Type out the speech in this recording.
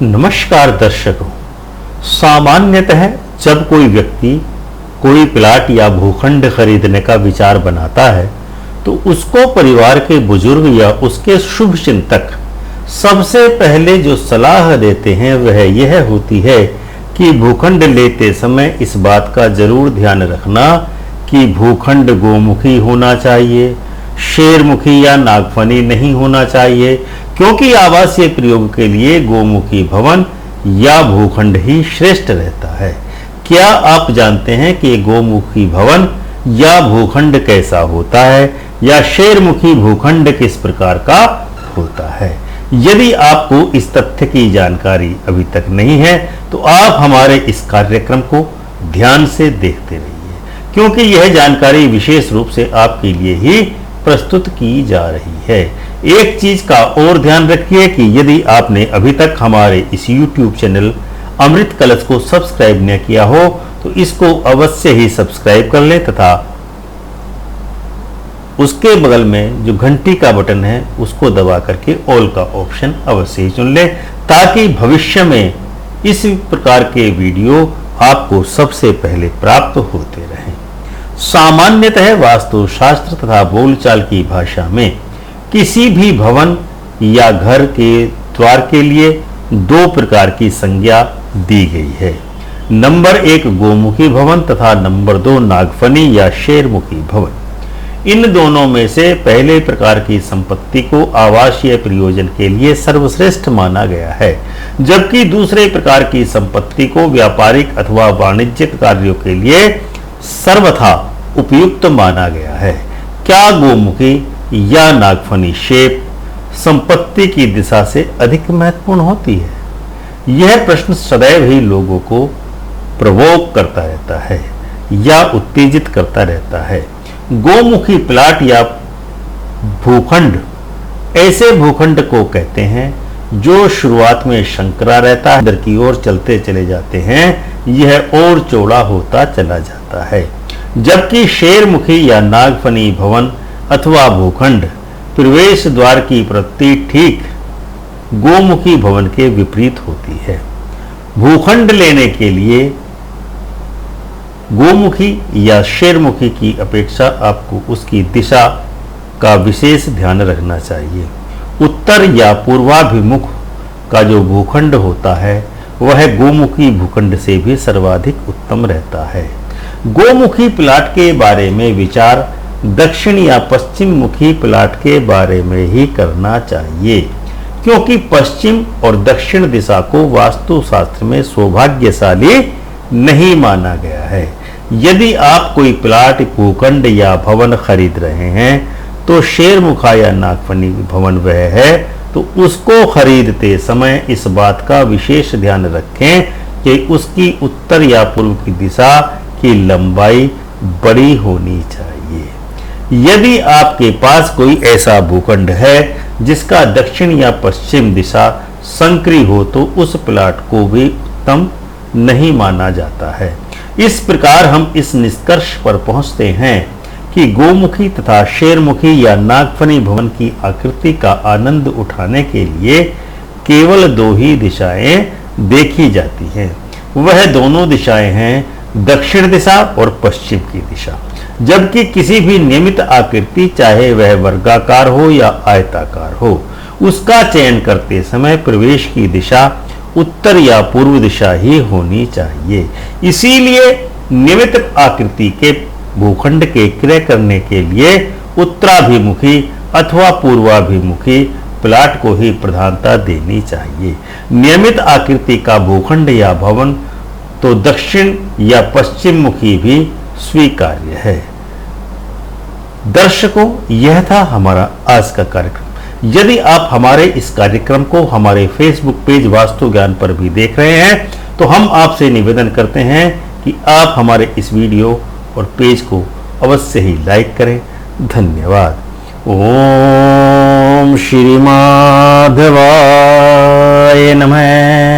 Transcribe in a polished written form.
नमस्कार दर्शकों। सामान्यतः जब कोई व्यक्ति कोई प्लाट या भूखंड खरीदने का विचार बनाता है तो उसको परिवार के बुजुर्ग या उसके शुभ चिंतक सबसे पहले जो सलाह देते हैं वह यह होती है कि भूखंड लेते समय इस बात का जरूर ध्यान रखना कि भूखंड गोमुखी होना चाहिए, शेरमुखी या नागफनी नहीं होना चाहिए, क्योंकि आवासीय प्रयोग के लिए गोमुखी भवन या भूखंड ही श्रेष्ठ रहता है। क्या आप जानते हैं कि गोमुखी भवन या भूखंड कैसा होता है या शेरमुखी भूखंड किस प्रकार का होता है? यदि आपको इस तथ्य की जानकारी अभी तक नहीं है तो आप हमारे इस कार्यक्रम को ध्यान से देखते रहिए, क्योंकि यह जानकारी विशेष रूप से आपके लिए ही प्रस्तुत की जा रही है। एक चीज का और ध्यान रखिए कि यदि आपने अभी तक हमारे इस YouTube चैनल अमृत कलश को सब्सक्राइब न किया हो तो इसको अवश्य ही सब्सक्राइब कर लें तथा उसके बगल में जो घंटी का बटन है उसको दबा करके ऑल का ऑप्शन अवश्य ही चुन लें, ताकि भविष्य में इस प्रकार के वीडियो आपको सबसे पहले प्राप्त होते रहें। सामान्यतः वास्तुशास्त्र तथा बोलचाल की भाषा में किसी भी भवन या घर के द्वार के लिए दो प्रकार की संज्ञा दी गई है। नंबर 1 गोमुखी भवन तथा नंबर 2 नागफनी या शेरमुखी भवन। इन दोनों में से पहले प्रकार की संपत्ति को आवासीय प्रयोजन के लिए सर्वश्रेष्ठ माना गया है, जबकि दूसरे प्रकार की संपत्ति को व्यापारिक अथवा वाणिज्यिक कार्यों के लिए सर्वथा उपयुक्त माना गया है। क्या गोमुखी या नागफनी शेप संपत्ति की दिशा से अधिक महत्वपूर्ण होती है? यह प्रश्न सदैव ही लोगों को प्रवोक करता रहता है या उत्तेजित करता रहता है। गोमुखी प्लाट या भूखंड ऐसे भूखंड को कहते हैं जो शुरुआत में संकरा रहता है, अंदर की ओर चलते चले जाते हैं, यह और चौड़ा होता चला जाता है, जबकि शेरमुखी या नागफनी भवन अथवा भूखंड प्रवेश द्वार की प्रवृत्ति ठीक गोमुखी भवन के विपरीत होती है। भूखंड लेने के लिए गोमुखी या शेरमुखी की अपेक्षा आपको उसकी दिशा का विशेष ध्यान रखना चाहिए। उत्तर या पूर्वाभिमुख का जो भूखंड होता है वह गोमुखी भूखंड से भी सर्वाधिक उत्तम रहता है। गोमुखी प्लाट के बारे में विचार दक्षिण या पश्चिम मुखी प्लाट के बारे में ही करना चाहिए, क्योंकि पश्चिम और दक्षिण दिशा को वास्तुशास्त्र में सौभाग्यशाली नहीं माना गया है। यदि आप कोई प्लाट, भूखंड या भवन खरीद रहे हैं तो शेरमुखा या नागफनी भवन वह है तो उसको खरीदते समय इस बात का विशेष ध्यान रखें कि उसकी उत्तर या पूर्व की दिशा की लंबाई बड़ी होनी चाहिए। यदि आपके पास कोई ऐसा भूखंड है जिसका दक्षिण या पश्चिम दिशा संकरी हो तो उस प्लाट को भी उत्तम नहीं माना जाता है। इस प्रकार हम इस निष्कर्ष पर पहुंचते हैं कि गोमुखी तथा शेरमुखी या नागफनी भवन की आकृति का आनंद उठाने के लिए केवल दो ही दिशाएं देखी जाती हैं। वह दोनों दिशाएं हैं दक्षिण दिशा और पश्चिम की दिशा, जबकि किसी भी नियमित आकृति चाहे वह वर्गाकार हो या आयताकार हो, उसका चयन करते समय प्रवेश की दिशा उत्तर या पूर्व दिशा ही होनी चाहिए। इसीलिए नियमित आकृति के भूखंड के क्रय करने के लिए उत्तराभिमुखी अथवा पूर्वाभिमुखी प्लाट को ही प्रधानता देनी चाहिए। नियमित आकृति का भूखंड या भवन तो दक्षिण या पश्चिम मुखी भी स्वीकार्य है। दर्शकों, यह था हमारा आज का कार्यक्रम। यदि आप हमारे इस कार्यक्रम को हमारे फेसबुक पेज वास्तु ज्ञान पर भी देख रहे हैं तो हम आपसे निवेदन करते हैं कि आप हमारे इस वीडियो और पेज को अवश्य ही लाइक करें। धन्यवाद। ओम श्री माधवाय नमः।